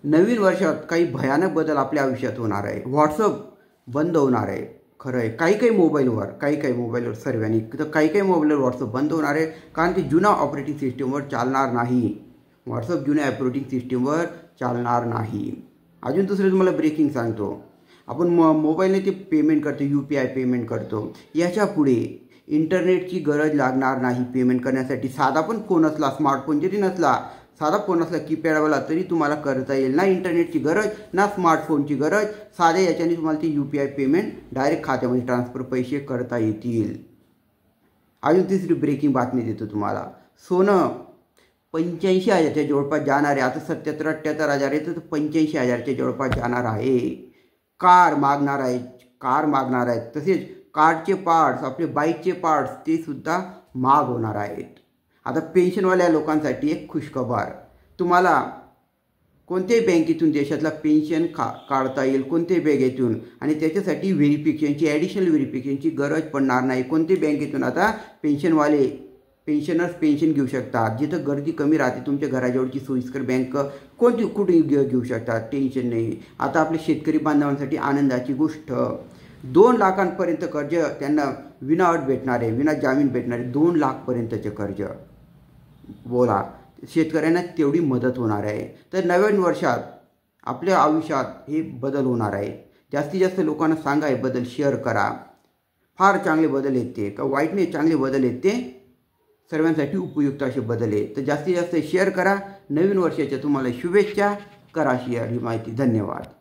नवीन वर्षात काही भयानक बदल आपल्या आयुष्यात होणार आहे. व्हॉट्सअप बंद होणार आहे. खरं आहे. काही काही मोबाईलवर सर्वांनी तर काही मोबाईलवर व्हॉट्सअप बंद होणार आहे, कारण ते जुना ऑपरेटिंग सिस्टीमवर चालणार नाही. व्हॉट्सअप जुन्या ऑपरेटिंग सिस्टीमवर चालणार नाही. अजून दुसरं तुम्हाला ब्रेकिंग सांगतो. आपण मोबाईलने ते पेमेंट करतो, UPI पेमेंट करतो. याच्यापुढे इंटरनेटची गरज लागणार नाही पेमेंट करण्यासाठी. साधा पण फोन असला, स्मार्टफोन जरी नसला, साधा फोन असला कीपॅडवाला, तरी तुम्हाला करता येईल. ना इंटरनेटची गरज, ना स्मार्टफोनची गरज. साध्या याच्याने तुम्हाला ते UPI पेमेंट डायरेक्ट खात्यामध्ये ट्रान्सफर पैसे करता येतील. अजून तिसरी ब्रेकिंग बातमी देतो तुम्हाला. सोनं 85,000च्या जवळपास जाणार आहे. आता 77-78 हजार आहे, तर 85,000च्या जवळपास जाणार आहे. कार मागणार आहेत. तसेच कारचे पार्ट्स, आपले बाईकचे पार्ट्स, ते सुद्धा महाग होणार आहेत. आता पेन्शनवाल्या लोकांसाठी एक खुशखबर. तुम्हाला कोणत्याही बँकेतून देशातला पेन्शन काढता येईल, कोणत्याही बँकेतून, आणि त्याच्यासाठी ॲडिशनल व्हेरिफिकेशनची गरज पडणार नाही. कोणत्याही बँकेतून आता पेन्शनर्स पेन्शन घेऊ शकतात. जिथं गर्दी कमी राहते, तुमच्या घराजवळची सोयीस्कर बँक कुठे घेऊ शकतात, टेन्शन नाही. आता आपल्या शेतकरी बांधवांसाठी आनंदाची गोष्ट. 2 लाखांपर्यंत कर्ज त्यांना विना अट भेटणार आहे, विना जामीन भेटणार आहे. 2 लाखपर्यंतचे कर्ज. बोला, शेतकऱ्यांना तेवढी मदत होणार आहे. तर नवीन वर्षात आपल्या आयुष्यात हे बदल होणार आहे. जास्तीत जास्त लोकांना सांगा, हे बदल शेअर करा. फार चांगले बदल आहेत ते, का वाईट नाही, चांगले बदल आहेत ते. सर्वांसाठी उपयुक्त असे बदल आहेत. तर जास्तीत जास्त शेअर करा. नवीन वर्षाच्या तुम्हाला शुभेच्छा. करा शेअर ही माहिती. धन्यवाद.